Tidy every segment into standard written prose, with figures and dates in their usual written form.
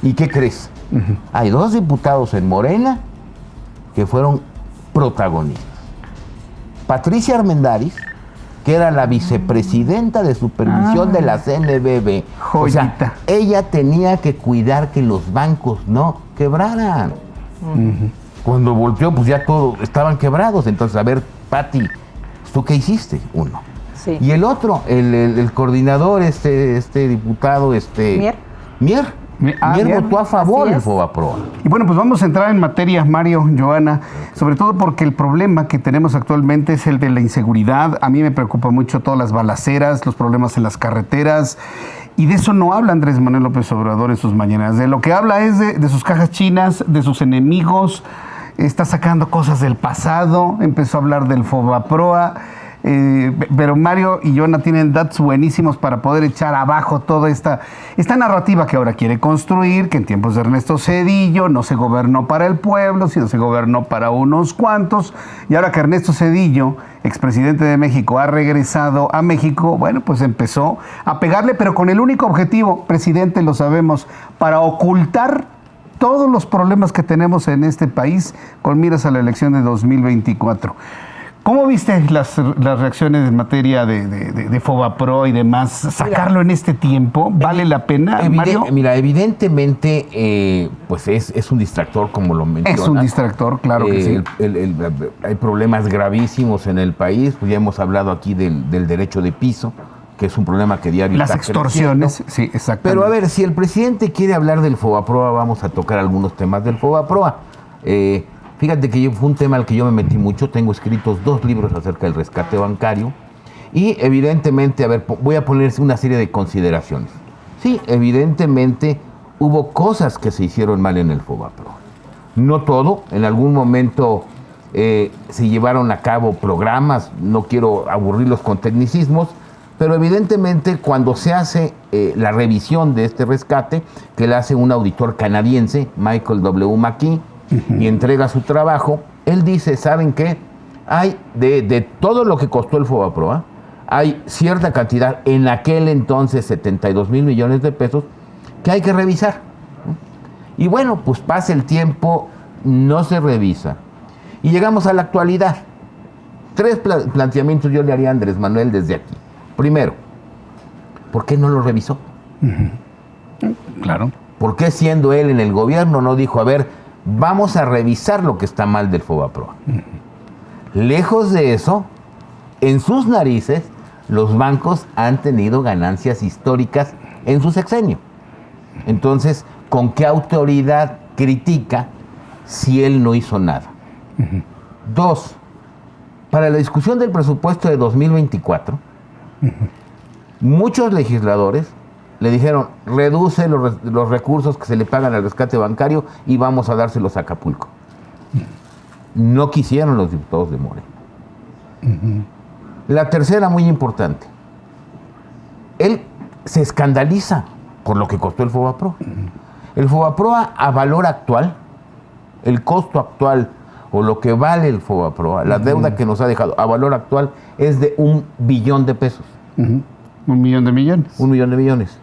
¿Y qué crees? Hay dos diputados en Morena que fueron protagonistas. Patricia Armendáriz, que era la vicepresidenta de supervisión de la CNBV. Joyita. O sea, ella tenía que cuidar que los bancos no quebraran. Cuando volteó, pues ya todos estaban quebrados. Entonces, a ver, Pati, ¿tú qué hiciste? Uno. Sí. Y el otro, el coordinador, este diputado, Mier votó a favor del FOBAPROA. Y bueno, pues vamos a entrar en materia, Mario, Joana, sobre todo porque el problema que tenemos actualmente es el de la inseguridad. A mí me preocupa mucho todas las balaceras, los problemas en las carreteras, y de eso no habla Andrés Manuel López Obrador en sus mañanas. De lo que habla es de sus cajas chinas, de sus enemigos, está sacando cosas del pasado, empezó a hablar del FOBAPROA. Pero Mario y Joana tienen datos buenísimos para poder echar abajo toda esta narrativa que ahora quiere construir, que en tiempos de Ernesto Zedillo no se gobernó para el pueblo, sino se gobernó para unos cuantos, y ahora que Ernesto Zedillo, expresidente de México, ha regresado a México, bueno, pues empezó a pegarle, pero con el único objetivo, presidente, lo sabemos, para ocultar todos los problemas que tenemos en este país con miras a la elección de 2024. ¿Cómo viste las reacciones en materia de FOBAPROA y demás? ¿Sacarlo en este tiempo? ¿Vale la pena, Mario? Mira, evidentemente, pues es un distractor, como lo mencionas. Es un distractor, claro que sí. Hay problemas gravísimos en el país. Pues ya hemos hablado aquí del derecho de piso, que es un problema que diario las está extorsiones, creciendo. Sí, exactamente. Pero a ver, si el presidente quiere hablar del FOBAPROA, vamos a tocar algunos temas del FOBAPROA. Fíjate que fue un tema al que yo me metí mucho. Tengo escritos 2 libros acerca del rescate bancario. Y evidentemente, a ver, voy a ponerse una serie de consideraciones. Sí, evidentemente hubo cosas que se hicieron mal en el FOBAPROA. No todo. En algún momento se llevaron a cabo programas. No quiero aburrirlos con tecnicismos. Pero evidentemente cuando se hace la revisión de este rescate, que la hace un auditor canadiense, Michael W. McKee, y entrega su trabajo, él dice, ¿saben qué? Hay de todo lo que costó el FOBAPROA, hay cierta cantidad, en aquel entonces 72 mil millones de pesos, que hay que revisar. Y bueno, pues pasa el tiempo, no se revisa. Y llegamos a la actualidad. 3 planteamientos yo le haría a Andrés Manuel desde aquí. Primero, ¿por qué no lo revisó? Claro. ¿Por qué siendo él en el gobierno no dijo, a ver, vamos a revisar lo que está mal del FOBAPROA? Lejos de eso, en sus narices, los bancos han tenido ganancias históricas en su sexenio. Entonces, ¿con qué autoridad critica si él no hizo nada? 2, para la discusión del presupuesto de 2024, muchos legisladores le dijeron, reduce los recursos que se le pagan al rescate bancario y vamos a dárselos a Acapulco. No quisieron los diputados de Morena. La tercera, muy importante. Él se escandaliza por lo que costó el FOBAPROA. El FOBAPROA a valor actual, el costo actual o lo que vale el FOBAPROA, la deuda que nos ha dejado a valor actual es de $1 billón de pesos. $1 millón de millones. $1 millón de millones.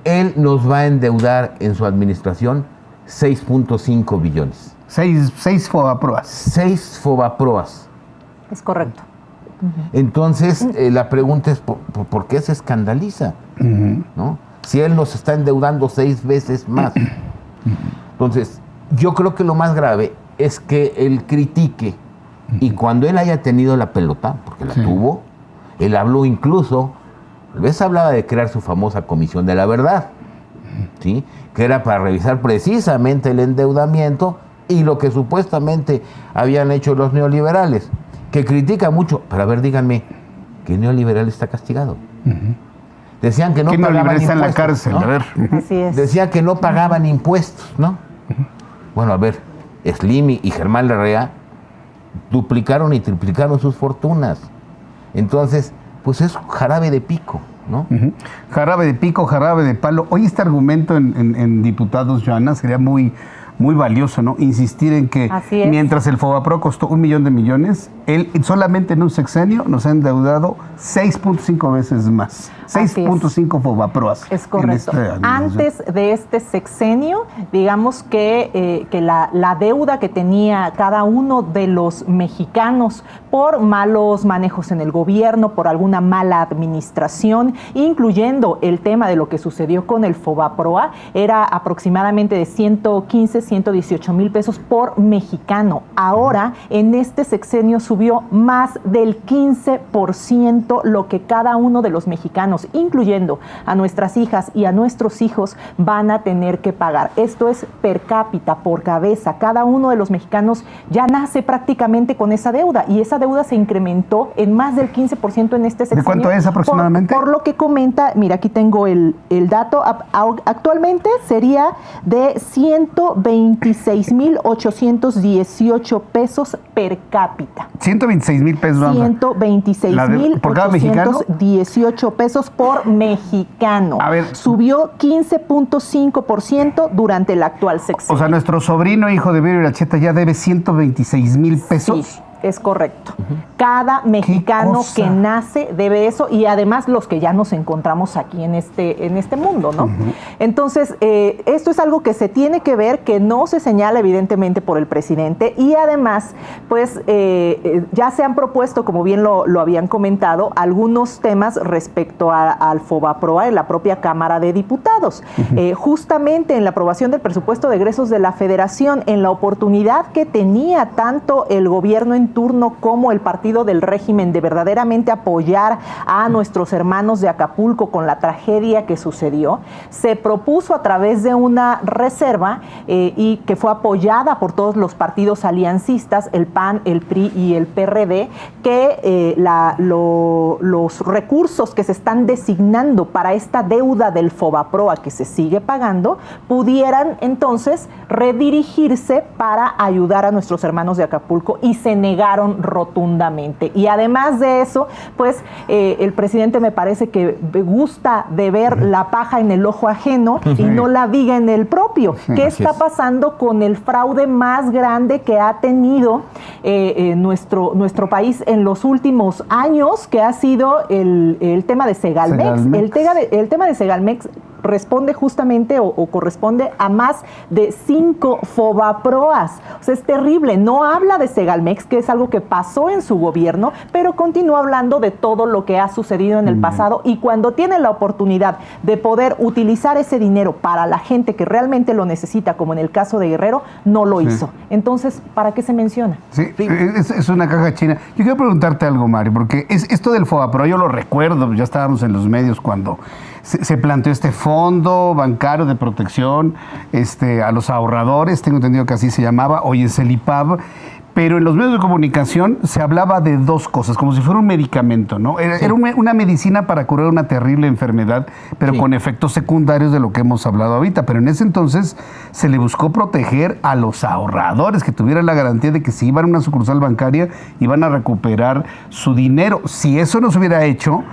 Él nos va a endeudar en su administración 6.5 billones. 6 FOBAPROAs. 6 FOBAPROAs. Es correcto. Entonces, la pregunta es, ¿por qué se escandaliza? ¿No? Si él nos está endeudando 6 veces más. Entonces, yo creo que lo más grave es que él critique, y cuando él haya tenido la pelota, porque la tuvo, él habló incluso, tal vez hablaba de crear su famosa Comisión de la Verdad, ¿sí? Que era para revisar precisamente el endeudamiento y lo que supuestamente habían hecho los neoliberales, que critica mucho, pero a ver, díganme, ¿qué neoliberal está castigado? Decían que no pagaban impuestos. Está en la cárcel, ¿no? A ver. Así es. Decía que no pagaban impuestos, ¿no? Bueno, a ver, Slim y Germán Larrea duplicaron y triplicaron sus fortunas. Entonces, pues es jarabe de pico, ¿no? Jarabe de pico, jarabe de palo. Hoy este argumento en diputados, Joana, sería muy muy valioso, ¿no? Insistir en que mientras el Fobapro costó 1 millón de millones, él solamente en un sexenio nos ha endeudado 6.5 veces más. 6.5 Fobaproas. Es correcto. Antes de este sexenio, digamos que la deuda que tenía cada uno de los mexicanos por malos manejos en el gobierno, por alguna mala administración, incluyendo el tema de lo que sucedió con el Fobaproa, era aproximadamente de 115, 118 mil pesos por mexicano. Ahora, en este sexenio subió más del 15% lo que cada uno de los mexicanos, incluyendo a nuestras hijas y a nuestros hijos, van a tener que pagar. Esto es per cápita, por cabeza. Cada uno de los mexicanos ya nace prácticamente con esa deuda, y esa deuda se incrementó en más del 15% en este sexenio. ¿De cuánto es aproximadamente? Por lo que comenta, mira, aquí tengo el dato. Actualmente sería de 126,818 pesos per cápita. 126,000 pesos. 126,818 pesos por mexicano. A ver, subió 15.5% durante el actual sexenio. O sea, nuestro sobrino, hijo de Vero Iracheta, ya debe 126,000 pesos. Sí. Es correcto. Cada mexicano que nace debe eso, y además los que ya nos encontramos aquí en este mundo, ¿no? Entonces, esto es algo que se tiene que ver, que no se señala evidentemente por el presidente, y además, pues, ya se han propuesto, como bien lo habían comentado, algunos temas respecto al Fobaproa en la propia Cámara de Diputados. Justamente en la aprobación del presupuesto de egresos de la Federación, en la oportunidad que tenía tanto el gobierno en turno como el partido del régimen de verdaderamente apoyar a nuestros hermanos de Acapulco con la tragedia que sucedió, se propuso a través de una reserva y que fue apoyada por todos los partidos aliancistas, el PAN, el PRI y el PRD, que los recursos que se están designando para esta deuda del Fobaproa que se sigue pagando pudieran entonces redirigirse para ayudar a nuestros hermanos de Acapulco, y se negaron rotundamente. Y además de eso, pues el presidente me parece que gusta de ver la paja en el ojo ajeno y no la viga en el propio. ¿Qué está pasando con el fraude más grande que ha tenido nuestro país en los últimos años, que ha sido el tema de Segalmex? El tema de Segalmex responde justamente o corresponde a más de 5 Fobaproas. O sea, es terrible. No habla de Segalmex, que es algo que pasó en su gobierno, pero continúa hablando de todo lo que ha sucedido en el pasado, y cuando tiene la oportunidad de poder utilizar ese dinero para la gente que realmente lo necesita, como en el caso de Guerrero, no lo hizo. Entonces, ¿para qué se menciona? Sí, es una caja china. Yo quiero preguntarte algo, Mario, porque esto del Fobaproa, yo lo recuerdo, ya estábamos en los medios cuando se planteó este fondo bancario de protección a los ahorradores, tengo entendido que así se llamaba, hoy es el IPAB, pero en los medios de comunicación se hablaba de dos cosas, como si fuera un medicamento, ¿no? Era una medicina para curar una terrible enfermedad, pero con efectos secundarios de lo que hemos hablado ahorita. Pero en ese entonces se le buscó proteger a los ahorradores, que tuvieran la garantía de que si iban a una sucursal bancaria iban a recuperar su dinero. Si eso no se hubiera hecho,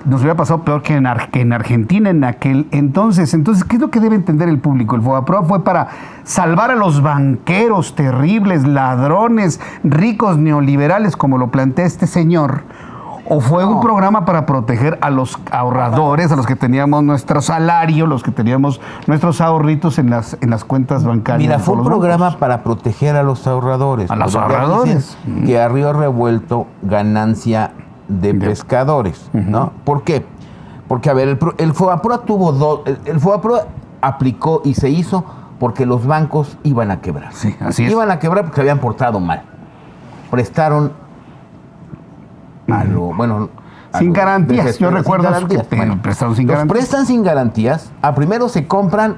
nos hubiera pasado peor que en Argentina en aquel entonces. Entonces, ¿qué es lo que debe entender el público? El Fobaproa fue para salvar a los banqueros terribles, ladrones, ricos, neoliberales, como lo plantea este señor, ¿o fue un programa para proteger a los ahorradores, a los que teníamos nuestro salario, los que teníamos nuestros ahorritos en las cuentas bancarias? Mira, fue un programa para proteger a los ahorradores. A los ahorradores. Que a río revuelto, ganancia de pescadores, ¿no? ¿Por qué? Porque, a ver, el Fobaproa el Fobaproa aplicó y se hizo porque los bancos iban a quebrar. Sí, así es. Iban a quebrar porque se habían portado mal. Prestaron sin garantías. Yo recuerdo que prestaron sin garantías. Prestan sin garantías. Primero se compran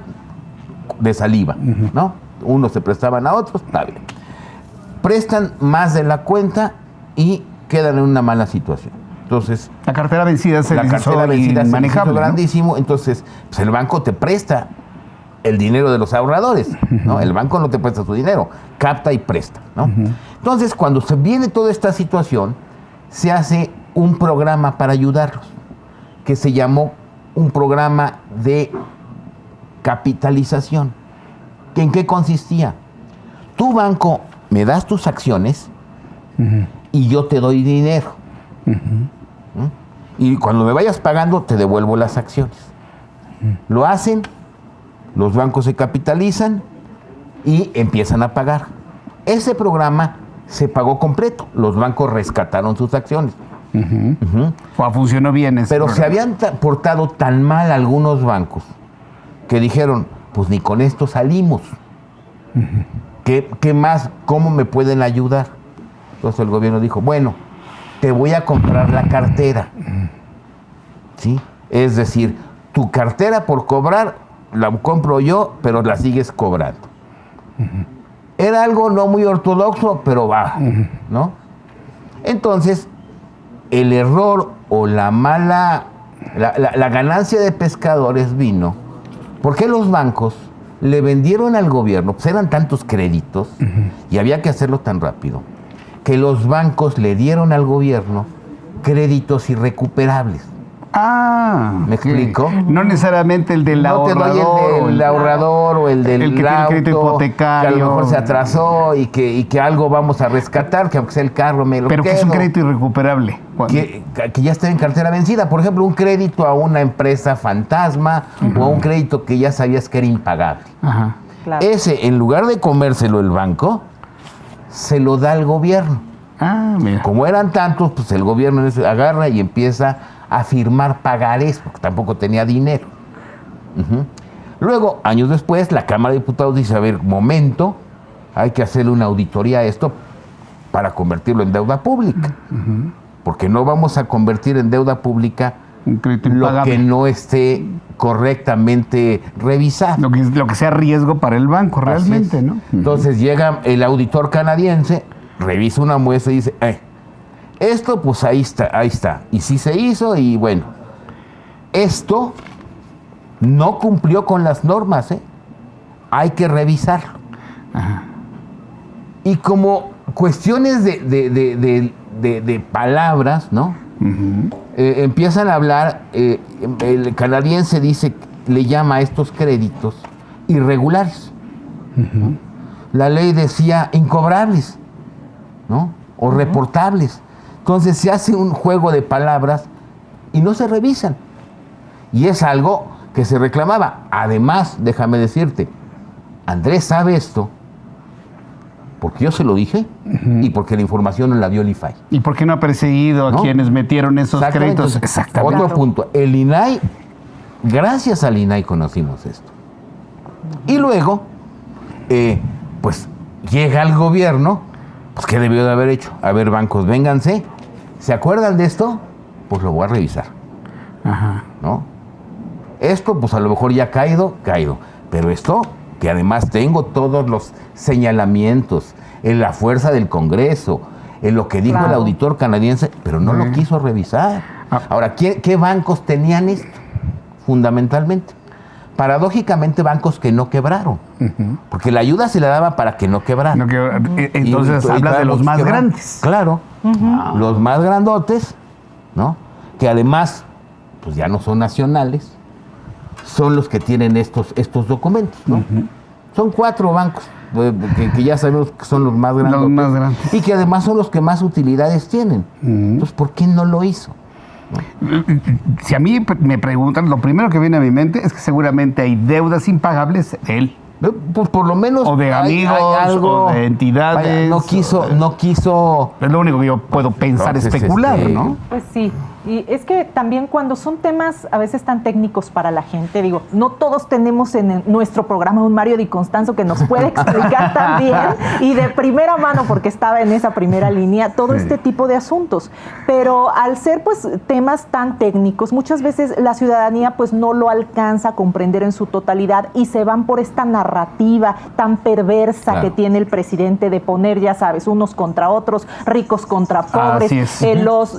de saliva, ¿no? Unos se prestaban a otros, está bien. Prestan más de la cuenta y quedan en una mala situación. Entonces, la cartera vencida se hizo grandísimo, ¿no? Entonces, pues el banco te presta el dinero de los ahorradores, ¿no? El banco no te presta su dinero, capta y presta, ¿no? Entonces, cuando se viene toda esta situación, se hace un programa para ayudarlos, que se llamó un programa de capitalización. ¿En qué consistía? Tu banco me das tus acciones y yo te doy dinero. Y cuando me vayas pagando, te devuelvo las acciones. Lo hacen, los bancos se capitalizan y empiezan a pagar. Ese programa se pagó completo. Los bancos rescataron sus acciones. Funcionó bien ese Pero programa. se habían portado tan mal algunos bancos que dijeron, pues ni con esto salimos. ¿Qué más? ¿Cómo me pueden ayudar? Entonces el gobierno dijo, bueno, te voy a comprar la cartera. ¿Sí? Es decir, tu cartera por cobrar la compro yo, pero la sigues cobrando. Era algo no muy ortodoxo, pero va, ¿no? Entonces, el error o la ganancia de pescadores vino porque los bancos le vendieron al gobierno, pues eran tantos créditos y había que hacerlo tan rápido, que los bancos le dieron al gobierno créditos irrecuperables. ¿Me explico? No necesariamente el del ahorrador. No te doy el del ahorrador o el del el que tiene auto, crédito hipotecario. que a lo mejor se atrasó y que algo vamos a rescatar, que aunque sea el carro me lo Pero quedo. que es un crédito irrecuperable. Que ya está en cartera vencida. Por ejemplo, un crédito a una empresa fantasma o a un crédito que ya sabías que era impagable. Ajá. Claro. Ese, en lugar de comérselo el banco, se lo da al gobierno. Mira. Como eran tantos, pues el gobierno agarra y empieza a firmar pagarés, porque tampoco tenía dinero. Luego, años después, la Cámara de Diputados dice, a ver, momento, hay que hacerle una auditoría a esto para convertirlo en deuda pública. Porque no vamos a convertir en deuda pública Un crédito lo impagable. que no esté correctamente revisado. Lo que sea riesgo para el banco, Así realmente, es. ¿no? Entonces llega el auditor canadiense, revisa una muestra y dice, esto pues ahí está. Y sí se hizo y bueno, esto no cumplió con las normas, hay que revisarlo. Y como cuestiones de palabras, ¿no? Empiezan a hablar, el canadiense dice, le llama a estos créditos irregulares. La ley decía incobrables, ¿no? O reportables. Entonces se hace un juego de palabras y no se revisan. Y es algo que se reclamaba. Además, déjame decirte, Andrés sabe esto porque yo se lo dije y porque la información no la dio el IFAI. ¿Y por qué no ha perseguido a ¿No? quienes metieron esos créditos? Entonces, Exactamente. otro punto. El INAI, gracias al INAI conocimos esto. Y luego, pues llega el gobierno, pues ¿qué debió de haber hecho? A ver, bancos, vénganse. ¿Se acuerdan de esto? Pues lo voy a revisar. ¿No? Esto, pues a lo mejor ya ha caído. Pero esto, que además tengo todos los señalamientos en la fuerza del Congreso, en lo que dijo el auditor canadiense, pero no lo quiso revisar. Ahora, ¿qué bancos tenían esto? Fundamentalmente. Paradójicamente, bancos que no quebraron. Porque la ayuda se le daba para que no quebraran. Entonces hablas de los más grandes. Claro, los más grandotes, ¿no? Que además, pues ya no son nacionales, son los que tienen estos documentos, ¿no? Son 4 bancos que ya sabemos que son los más grandes. Los más grandes. Y que además son los que más utilidades tienen. Entonces, ¿por qué no lo hizo? Si a mí me preguntan, lo primero que viene a mi mente es que seguramente hay deudas impagables de él. Pues por lo menos O de amigos, hay algo, o de entidades. Vaya, no quiso. Es lo único que yo puedo pensar, Entonces, especular, ¿no? Pues sí, y es que también cuando son temas a veces tan técnicos para la gente, digo, no todos tenemos en nuestro programa un Mario Di Constanzo que nos puede explicar también y de primera mano, porque estaba en esa primera línea, todo este tipo de asuntos. Pero al ser pues temas tan técnicos, muchas veces la ciudadanía pues no lo alcanza a comprender en su totalidad y se van por esta narrativa tan perversa que tiene el presidente de poner, ya sabes, unos contra otros, ricos contra pobres, Así es. los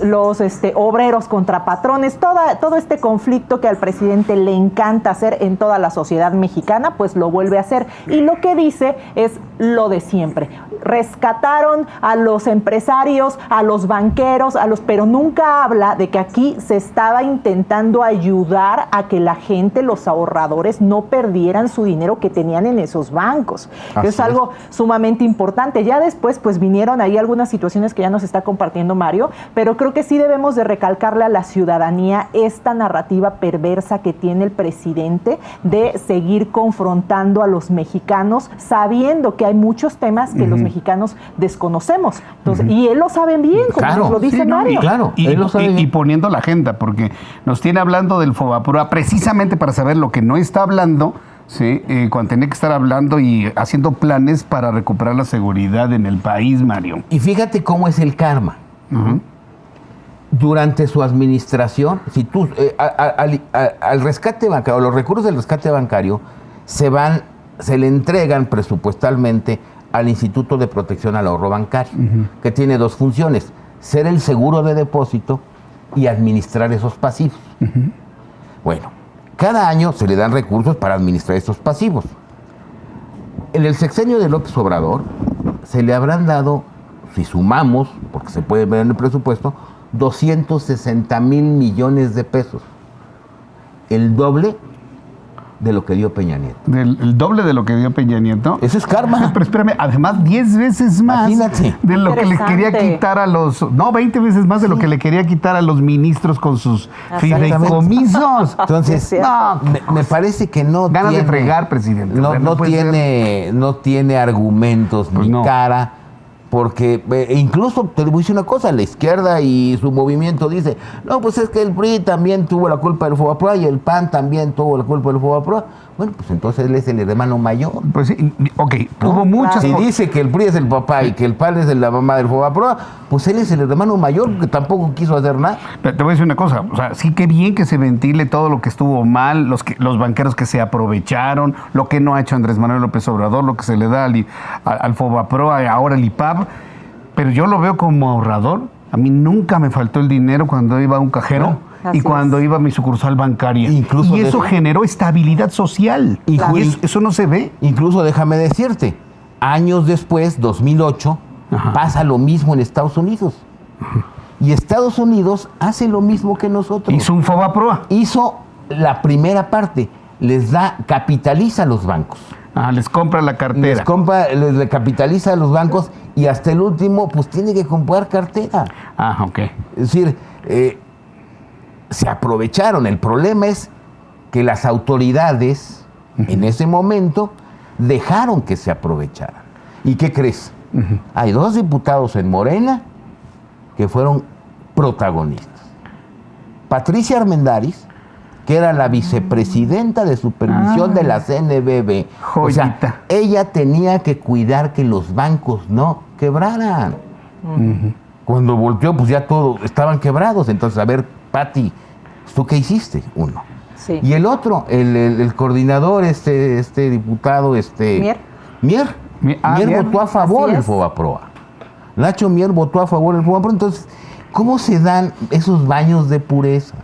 obreros obreros contra patrones, todo este conflicto que al presidente le encanta hacer en toda la sociedad mexicana, pues lo vuelve a hacer. Y lo que dice es lo de siempre. Rescataron a los empresarios, a los banqueros, pero nunca habla de que aquí se estaba intentando ayudar a que la gente, los ahorradores, no perdieran su dinero que tenían en esos bancos. Es algo sumamente importante. Ya después, pues vinieron ahí algunas situaciones que ya nos está compartiendo Mario, pero creo que sí debemos de recalcarle a la ciudadanía esta narrativa perversa que tiene el presidente de seguir confrontando a los mexicanos, sabiendo que hay muchos temas que los mexicanos desconocemos. Entonces, y él lo sabe bien, como nos lo dice Mario. Y poniendo la agenda, porque nos tiene hablando del Fobaproa precisamente para saber lo que no está hablando, ¿sí? Cuando tiene que estar hablando y haciendo planes para recuperar la seguridad en el país, Mario. Y fíjate cómo es el karma. Durante su administración, si tú al rescate bancario, los recursos del rescate bancario se le entregan presupuestalmente al Instituto de Protección al Ahorro Bancario, que tiene dos funciones: ser el seguro de depósito y administrar esos pasivos. Bueno, cada año se le dan recursos para administrar esos pasivos. En el sexenio de López Obrador se le habrán dado, si sumamos, porque se puede ver en el presupuesto, 260,000 millones de pesos. El doble de lo que dio Peña Nieto. El doble de lo que dio Peña Nieto. Eso es karma. Pero espérame, además 10 veces más de lo que le quería quitar a los... No, 20 veces más de lo que le quería quitar a los ministros con sus fideicomisos. Entonces, me parece que no ganas tiene... de fregar, presidente. No tiene argumentos ni cara. Porque incluso te voy a decir una cosa, la izquierda y su movimiento dice, no, pues es que el PRI también tuvo la culpa del Fobaproa y el PAN también tuvo la culpa del Fobaproa. Bueno, pues entonces él es el hermano mayor. Pues sí, ok, ¿no? Hubo muchas... Si dice que el PRI es el papá y que el PAN es la mamá del Fobaproa, pues él es el hermano mayor que tampoco quiso hacer nada. Pero te voy a decir una cosa, o sea, sí que bien que se ventile todo lo que estuvo mal, los banqueros que se aprovecharon, lo que no ha hecho Andrés Manuel López Obrador, lo que se le da al Fobaproa y ahora al IPAB, pero yo lo veo como ahorrador. A mí nunca me faltó el dinero cuando iba a un cajero. Y cuando iba a mi sucursal bancaria. Incluso y eso generó estabilidad social. Y eso no se ve. Incluso déjame decirte, años después, 2008, pasa lo mismo en Estados Unidos. Y Estados Unidos hace lo mismo que nosotros. Hizo un Fobaproa. Hizo la primera parte, capitaliza a los bancos. Les compra la cartera. Les capitaliza a los bancos y hasta el último, pues tiene que comprar cartera. Ok. Es decir, se aprovecharon. El problema es que las autoridades en ese momento dejaron que se aprovecharan. ¿Y qué crees? Hay 2 diputados en Morena que fueron protagonistas. Patricia Armendáriz, que era la vicepresidenta de supervisión de la CNBV. Joyita. O sea, ella tenía que cuidar que los bancos no quebraran. Cuando volteó, pues ya todos estaban quebrados. Entonces, a ver, Pati, ¿tú qué hiciste? Uno. Sí. Y el otro, el coordinador, este diputado, Mier votó a favor del Fobaproa. Nacho Mier votó a favor del Fobaproa. Entonces, ¿cómo se dan esos baños de pureza?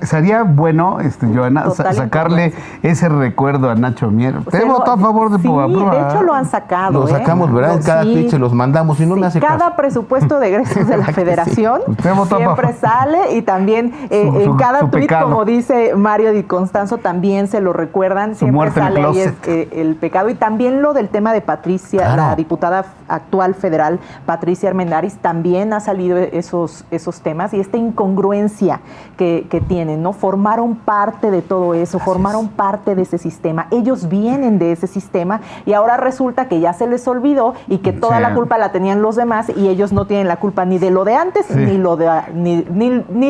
Sería bueno, Joana, sacarle ese recuerdo a Nacho Mier. Usted votó a favor de Fobaproa. Sí, de hecho lo han sacado. Lo sacamos, ¿verdad? En cada tweet se los mandamos y no me hace caso. Cada presupuesto de egresos de la Federación siempre sale y también en cada tweet, como dice Mario Di Constanzo, también se lo recuerdan. Siempre sale ahí el pecado. Y también lo del tema de Patricia, la diputada actual federal, Patricia Armendáriz, también ha salido esos temas y esta incongruencia que tienen, ¿no? Formaron parte de todo eso, formaron parte de ese sistema. Ellos vienen de ese sistema y ahora resulta que ya se les olvidó y que toda la culpa la tenían los demás y ellos no tienen la culpa ni de lo de antes ni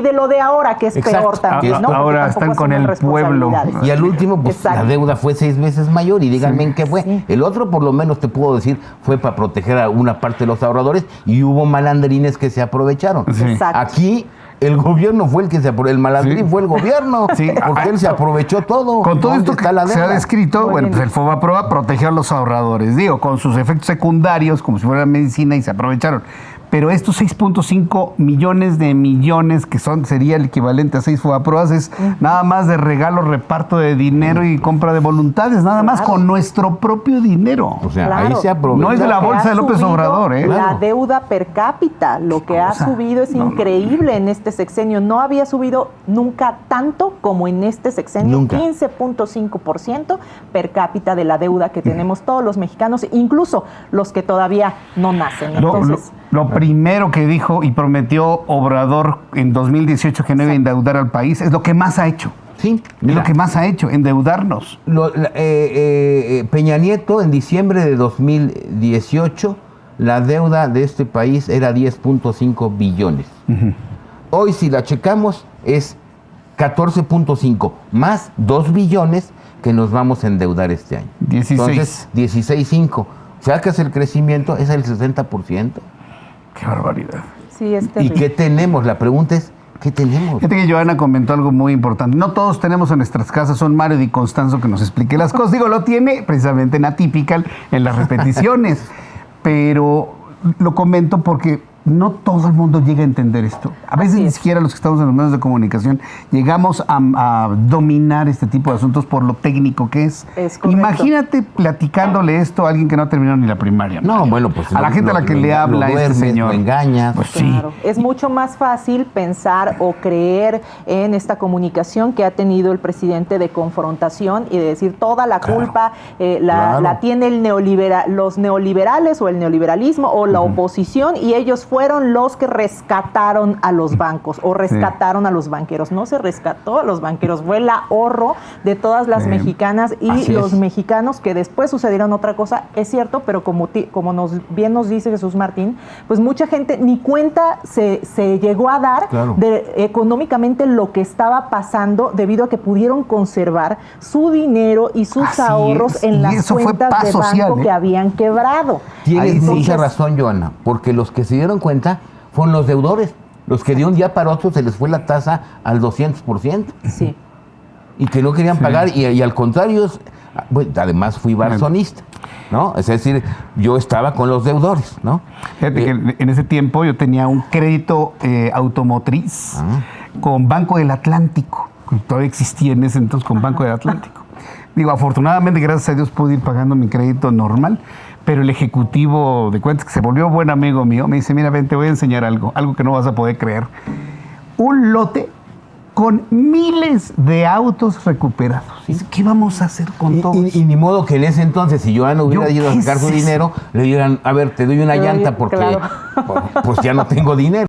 de lo de ahora, que es peor también, ¿no? Ahora están con el pueblo. Y al último, pues la deuda fue 6 veces mayor y díganme en qué fue. Sí. El otro, por lo menos te puedo decir, fue para proteger a una parte de los ahorradores y hubo malandrines que se aprovecharon. Aquí el gobierno fue el que el malandrín fue el gobierno, porque él se aprovechó todo. Con todo esto que se ha descrito, pues el Fobaproa protegió a los ahorradores, con sus efectos secundarios, como si fuera medicina, y se aprovecharon. pero estos 6.5 millones de millones, que sería el equivalente a 6 FOBAPROAs, es nada más de regalo, reparto de dinero y compra de voluntades, nada más con nuestro propio dinero. O sea, ahí se aprovecha. No es de la bolsa de López Obrador, ¿eh? La deuda per cápita, lo que ha subido es increíble en este sexenio. No había subido nunca tanto como en este sexenio. Nunca. 15.5% per cápita de la deuda que tenemos todos los mexicanos, incluso los que todavía no nacen. Entonces, Lo primero que dijo y prometió Obrador en 2018 que no iba a endeudar al país es lo que más ha hecho. Sí, Es lo que más ha hecho, endeudarnos. Peña Nieto, en diciembre de 2018, la deuda de este país era 10.5 billones. Hoy, si la checamos, es 14.5, más 2 billones que nos vamos a endeudar este año. 16. Entonces, 16.5. Sacas el crecimiento, es el 60%. Qué barbaridad. sí, es ¿Y terrible. qué tenemos? La pregunta es, ¿qué tenemos? Fíjate que Joana comentó algo muy importante. No todos tenemos en nuestras casas un Mario Di Constanzo que nos explique las cosas. Digo, lo tiene precisamente en Atypical, en las repeticiones. Pero lo comento porque no todo el mundo llega a entender esto. A veces Así ni es. siquiera los que estamos en los medios de comunicación llegamos a dominar este tipo de asuntos por lo técnico que es. Es correcto. Imagínate platicándole esto a alguien que no terminó ni la primaria. No, bueno, pues... A la gente a la que le habla lo este duermes, señor. lo engañas. Pues sí. Claro. Es mucho más fácil pensar o creer en esta comunicación que ha tenido el presidente de confrontación y de decir toda la culpa la tiene los neoliberales o el neoliberalismo o la oposición, y ellos fueron los que rescataron a los bancos o rescataron a los banqueros. No se rescató a los banqueros, fue el ahorro de todas las mexicanas y Así los es. mexicanos, que después sucedieron otra cosa, es cierto, pero como bien nos dice Jesús Martín, pues mucha gente ni cuenta se llegó a dar Claro. de económicamente lo que estaba pasando, debido a que pudieron conservar su dinero y sus Así ahorros es, en y las eso fue cuentas paz de social, banco ¿eh? que habían quebrado. Tienes Ahí sí. mucha razón, Joana, porque los que se dieron cuenta fueron los deudores, los que de un día para otro se les fue la tasa al 200%. Sí. Y que no querían pagar, y al contrario, bueno, además fui barzonista, ¿no? Es decir, yo estaba con los deudores, ¿no? Fíjate que en ese tiempo yo tenía un crédito automotriz con Banco del Atlántico. Todavía existía en ese entonces con Banco del Atlántico. Digo, afortunadamente, gracias a Dios, pude ir pagando mi crédito normal, pero el ejecutivo de cuentas, que se volvió buen amigo mío, me dice, mira, ven, te voy a enseñar algo que no vas a poder creer. Un lote con miles de autos recuperados. Dice, ¿qué vamos a hacer con todo eso? Y ni modo que en ese entonces, si Joana hubiera ido a ¿qué sacar es su eso? dinero, le dieran, a ver, te doy una Te doy- llanta porque claro. pues ya no tengo dinero.